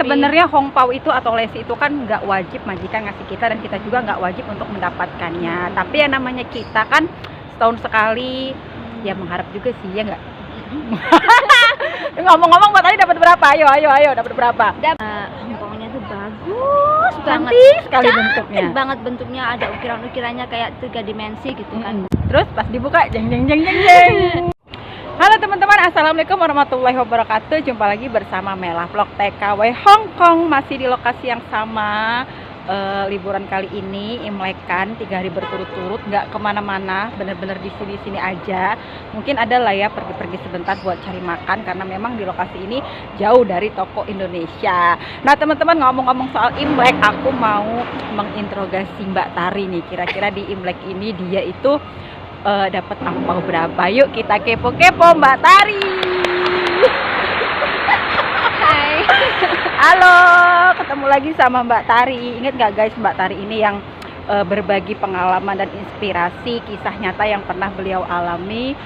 sebenarnya hongpao itu atau lesi itu kan nggak wajib majikan ngasih kita dan kita juga nggak wajib untuk mendapatkannya. Tapi yang namanya kita kan setahun sekali, ya mengharap juga sih ya nggak. Ngomong-ngomong Mbak tadi dapat berapa? Ayo dapat berapa? Hongpaunya tuh bagus banget. Cantik sekali Cantik bentuknya. banget bentuknya, ada ukiran-ukirannya kayak 3 dimensi gitu kan. Terus pas dibuka jeng. Halo teman-teman, assalamualaikum warahmatullahi wabarakatuh. Jumpa lagi bersama Mela Vlog TKW Hong Kong. Masih di lokasi yang sama. Liburan kali ini Imlekan 3 hari berturut-turut, nggak kemana-mana, bener-bener di sini aja. Mungkin ada lah ya pergi-pergi sebentar buat cari makan karena memang di lokasi ini jauh dari toko Indonesia. Nah teman-teman, ngomong-ngomong soal Imlek, aku mau menginterogasi Mbak Tari nih. Kira-kira di Imlek ini dia itu dapat angpau berapa? Yuk kita kepo-kepo Mbak Tari. Hai. Halo, ketemu lagi sama Mbak Tari. Ingat nggak guys, Mbak Tari ini yang berbagi pengalaman dan inspirasi kisah nyata yang pernah beliau alami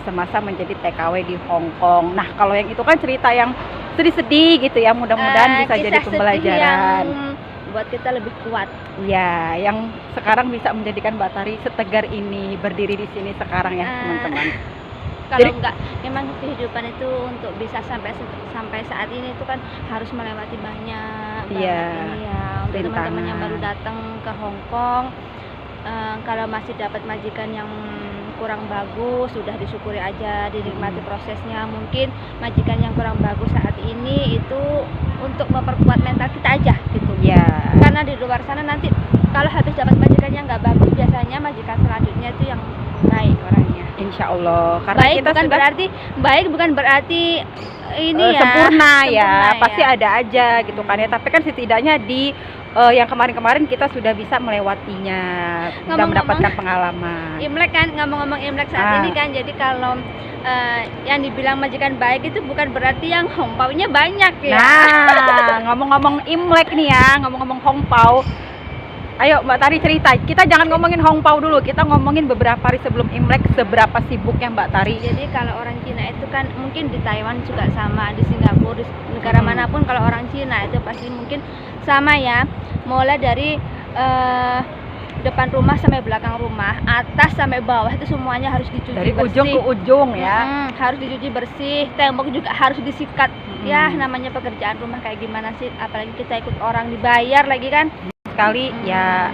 semasa menjadi TKW di Hong Kong. Nah, kalau yang itu kan cerita yang sedih-sedih gitu ya, mudah-mudahan bisa jadi pembelajaran. Yang buat kita lebih kuat. Ya, yang sekarang bisa menjadikan Mbak Tari setegar ini, berdiri di sini sekarang ya, teman-teman. Kalau enggak, memang kehidupan itu untuk bisa sampai saat ini itu kan harus melewati banyak banget ini ya. Untuk teman-teman yang baru datang ke Hong Kong, kalau masih dapat majikan yang kurang bagus, sudah disyukuri aja, dinikmati prosesnya. Mungkin majikan yang kurang bagus saat ini itu untuk memperkuat mental kita aja gitu. Ya. Karena di luar sana nanti kalau habis dapat majikan yang nggak bagus, biasanya majikan selanjutnya itu yang baik orangnya. Insya Allah. Karena Baik kita bukan sudah berarti baik bukan berarti ini ya sempurna ya, pasti ya. ada aja gitu kan ya. Tapi kan setidaknya di yang kemarin-kemarin kita sudah bisa melewatinya, sudah mendapatkan pengalaman. Imlek kan, ngomong-ngomong Imlek saat ini kan, jadi kalau yang dibilang majikan baik itu bukan berarti yang hongpaunya banyak ya. Nah, ngomong-ngomong Imlek nih ya, ngomong-ngomong hongpau. Ayo Mbak Tari cerita, kita jangan ngomongin hongpau dulu, kita ngomongin beberapa hari sebelum Imlek, seberapa sibuknya Mbak Tari. Jadi kalau orang Cina itu kan mungkin di Taiwan juga sama, di Singapura, di negara manapun kalau orang Cina itu pasti mungkin sama ya. Mulai dari depan rumah sampai belakang rumah, atas sampai bawah itu semuanya harus dicuci dari bersih. ujung ke ujung ya. Harus dicuci bersih, tembok juga harus disikat. Ya namanya pekerjaan rumah kayak gimana sih, apalagi kita ikut orang dibayar lagi kan. Sekali ya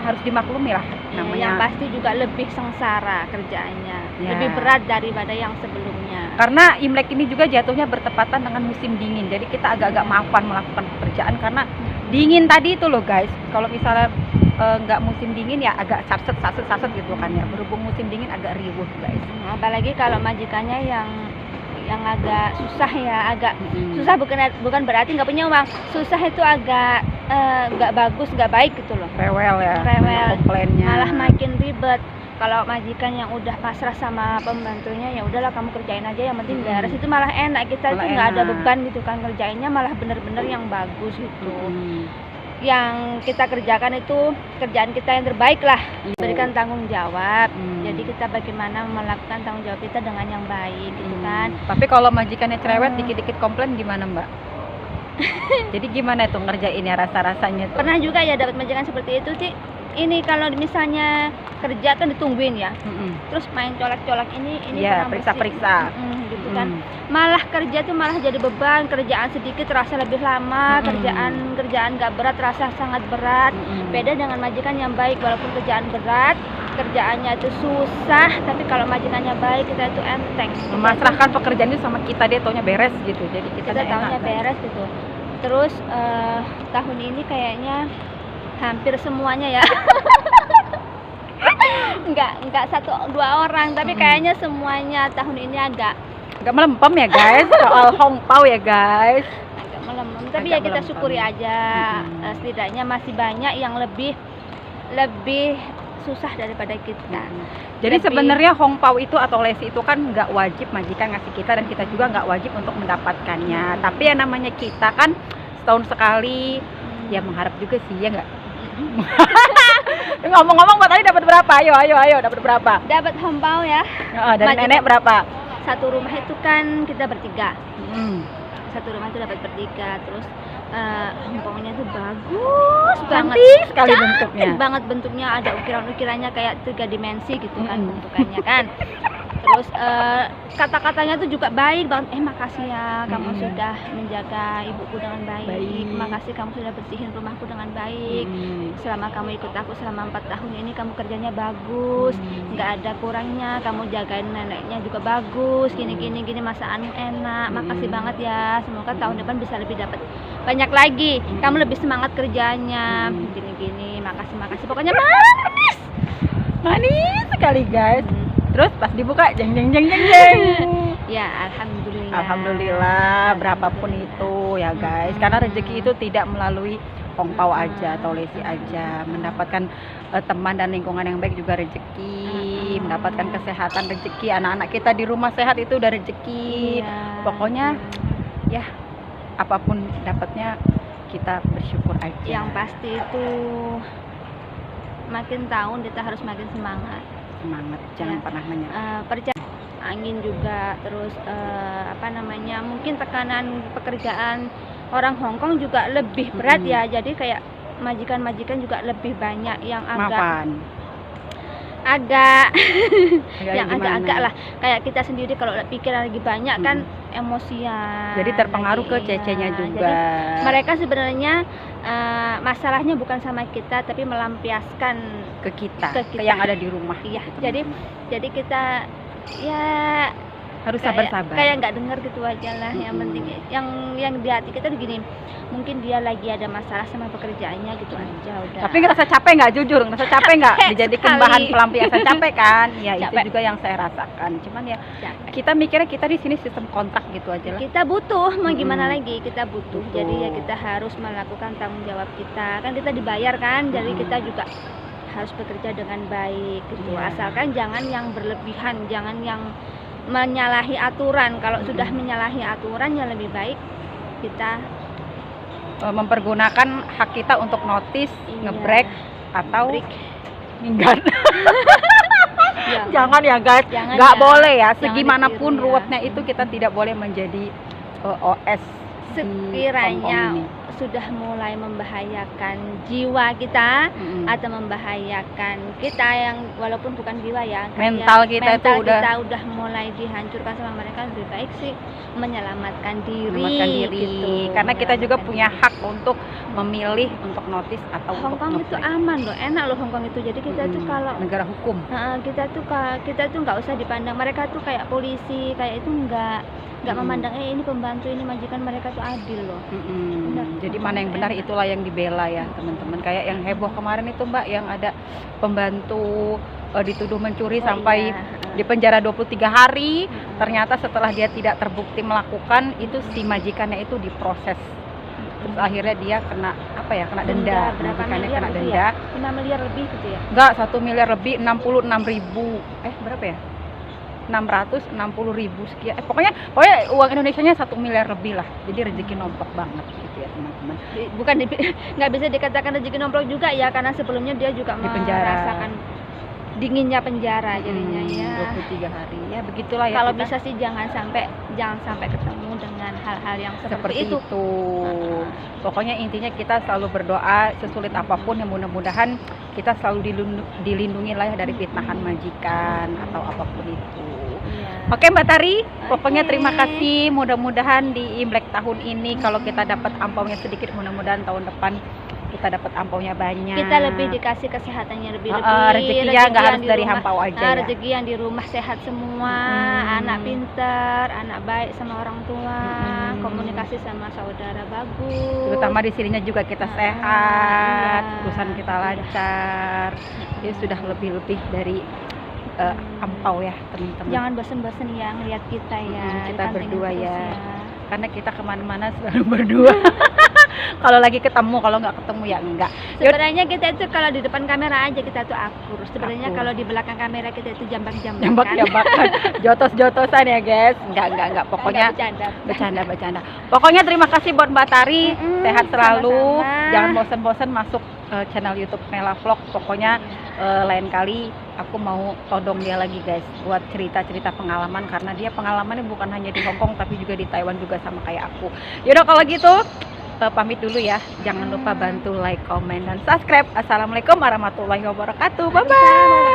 harus dimaklumi lah namanya. Yang pasti juga lebih sengsara kerjaannya, lebih berat daripada yang sebelumnya. Karena Imlek ini juga jatuhnya bertepatan dengan musim dingin, jadi kita agak-agak maafan melakukan pekerjaan karena dingin tadi itu loh guys. Kalau misalnya nggak musim dingin ya agak saset gitu kan ya. Berhubung musim dingin agak riuh guys. Apalagi kalau majikannya yang agak susah ya, agak susah bukan berarti nggak punya uang. Susah itu agak nggak bagus, nggak baik gitu loh. Rewel ya. Komplainnya. Malah makin ribet. Kalau majikan yang udah pasrah sama pembantunya, ya udahlah kamu kerjain aja yang penting beres, itu malah enak. Kita itu nggak ada beban gitu kan, kerjainnya malah bener-bener yang bagus gitu. Yang kita kerjakan itu kerjaan kita yang terbaik lah, berikan tanggung jawab. Jadi kita bagaimana melakukan tanggung jawab kita dengan yang baik gitu kan. Tapi kalau majikannya cerewet dikit-dikit komplain gimana Mbak? Jadi gimana itu ngerjainnya, rasa-rasanya tuh? Pernah juga ya dapat majikan seperti itu sih. Ini kalau misalnya kerja kan ditungguin ya, terus main colak-colak ini ya, periksa-periksa gitu kan. Malah kerja tuh malah jadi beban, kerjaan sedikit terasa lebih lama, kerjaan nggak berat terasa sangat berat. Beda dengan majikan yang baik, walaupun kerjaan berat, kerjaannya itu susah, tapi kalau majikannya baik kita itu enteng. Memasrahkan pekerjaan itu sama kita, dia taunya beres gitu, jadi kita taunya beres gitu. Terus tahun ini kayaknya hampir semuanya ya. Enggak 1-2 orang, tapi kayaknya semuanya tahun ini agak melempem ya guys. Soal hongpau ya guys, agak melempem, tapi ya kita syukuri aja. Setidaknya masih banyak yang lebih susah daripada kita. Jadi sebenarnya hongpau itu atau lesi itu kan nggak wajib majikan ngasih kita dan kita juga nggak wajib untuk mendapatkannya. Tapi yang namanya kita kan setahun sekali, ya mengharap juga sih ya nggak. Ngomong-ngomong Mbak tadi dapat berapa? Ayo dapat berapa? Dapat hongpau ya. Dari nenek berapa? Satu rumah itu kan kita bertiga. satu rumah itu dapat bertiga. Terus hongkongnya tuh bagus banget, Cantik sekali cantik bentuknya. banget bentuknya, ada ukiran-ukirannya kayak 3 dimensi gitu kan bentukannya kan. Terus kata-katanya tuh juga baik banget. Makasih ya kamu sudah menjaga ibuku dengan baik. Makasih kamu sudah bersihin rumahku dengan baik. Selama kamu ikut aku selama 4 tahun ini kamu kerjanya bagus, nggak ada kurangnya. Kamu jagain neneknya juga bagus. Gini masakanmu enak. Makasih banget ya. Semoga tahun depan bisa lebih dapat banyak lagi. Kamu lebih semangat kerjanya. Gini. Makasih. Pokoknya Manis sekali guys. Terus pas dibuka jeng. Ya, alhamdulillah. Alhamdulillah, berapapun itu ya guys. Karena rezeki itu tidak melalui hongpau aja atau lesi aja. Mendapatkan teman dan lingkungan yang baik juga rezeki. Mendapatkan kesehatan rezeki. Anak-anak kita di rumah sehat itu udah rezeki. Pokoknya ya apapun dapatnya kita bersyukur aja. Yang pasti itu makin tahun kita harus makin semangat, jangan pernah menyerah. Percaya angin juga, terus mungkin tekanan pekerjaan orang Hongkong juga lebih berat ya, jadi kayak majikan juga lebih banyak yang agak lah, kayak kita sendiri kalau pikiran lagi banyak kan emosian, jadi terpengaruh ke cecenya juga. Jadi mereka sebenarnya masalahnya bukan sama kita tapi melampiaskan ke kita yang ada di rumah. Iya, jadi kita ya harus sabar-sabar. Kayak nggak dengar gitu aja lah. Yang penting yang di hati kita begini, mungkin dia lagi ada masalah sama pekerjaannya gitu aja udah. Tapi ngerasa capek nggak, jujur ngerasa capek nggak dijadikan bahan pelampiasan capek kan? Ya itu juga yang saya rasakan. Cuman ya kita mikirnya kita di sini sistem kontrak gitu aja lah. Kita butuh, mau gimana lagi? Kita butuh. Jadi ya kita harus melakukan tanggung jawab kita. Kan kita dibayar kan, jadi kita juga harus bekerja dengan baik gitu. Asalkan jangan yang berlebihan, jangan yang menyalahi aturan. Kalau sudah menyalahi aturan ya lebih baik kita mempergunakan hak kita untuk notice, nge-break atau minggat. Jangan ya guys, nggak boleh ya, segimanapun ruwetnya itu kita tidak boleh menjadi OS. Sekiranya sudah mulai membahayakan jiwa kita atau membahayakan kita yang walaupun bukan jiwa ya, mental kita itu udah mulai dihancurkan sama mereka, lebih baik sih menyelamatkan diri gitu. Karena kita juga punya hak untuk memilih untuk notice atau Hongkong itu aman loh, enak loh Hongkong itu. Jadi kita tuh kalau negara hukum, kita tuh nggak usah dipandang mereka tuh kayak polisi kayak itu, nggak memandang ini pembantu, ini majikan, mereka tuh adil loh. Jadi mana yang benar itulah yang dibela ya teman-teman. Kayak yang heboh kemarin itu Mbak, yang ada pembantu dituduh mencuri sampai di penjara 23 hari. Ternyata setelah dia tidak terbukti melakukan itu, si majikannya itu diproses. Terus akhirnya dia kena kena denda. Berapa miliar? Kena denda 5 miliar lebih gitu ya? Enggak, 1 miliar lebih, 66.000. Berapa ya? 660.000 sekian. Pokoknya uang Indonesianya 1 miliar lebih lah. Jadi rezeki nomplok banget gitu ya teman-teman. Bukan nggak bisa dikatakan rezeki nomplok juga ya, karena sebelumnya dia juga merasakan dinginnya penjara jadinya ya. 23 hari ya, begitulah ya. Kalau bisa sih jangan sampai ketemu dengan hal-hal yang seperti itu. Pokoknya intinya kita selalu berdoa sesulit apapun, yang mudah-mudahan kita selalu dilindungi lah ya dari fitnahan majikan atau apapun itu. Oke Mbak Tari, pokoknya terima kasih. Mudah-mudahan di Imlek tahun ini kalau kita dapat ampaunya sedikit, mudah-mudahan tahun depan kita dapat ampaunya banyak. Kita lebih dikasih kesehatannya lebih. Rezekinya nggak harus dari hampau aja. Rezeki yang di rumah sehat semua, anak pintar, anak baik sama orang tua, komunikasi sama saudara bagus. Terutama di sininya juga kita sehat, urusan kita lancar. Ini sudah lebih dari ampau ya teman-teman. Jangan bosan-bosan ya ngeliat kita ya. Kita berdua ya. Karena kita kemana-mana selalu berdua. Kalau lagi ketemu, kalau nggak ketemu ya enggak. Sebenarnya kita itu kalau di depan kamera aja kita tuh akur. Sebenarnya Akur. kalau di belakang kamera kita itu jambak-jambakan. Jambak-jambakan, jotos-jotosan ya guys. Enggak. Pokoknya bercanda. Pokoknya terima kasih buat Mbak Tari. Sehat selalu. Sama-sama. Jangan bosan-bosan masuk channel YouTube Mela Vlog. Pokoknya lain kali aku mau todong dia lagi guys buat cerita-cerita pengalaman, karena dia pengalamannya bukan hanya di Hongkong tapi juga di Taiwan juga sama kayak aku. Yaudah kalau gitu pamit dulu ya. Jangan lupa bantu like, comment, dan subscribe. Assalamualaikum warahmatullahi wabarakatuh. Bye bye.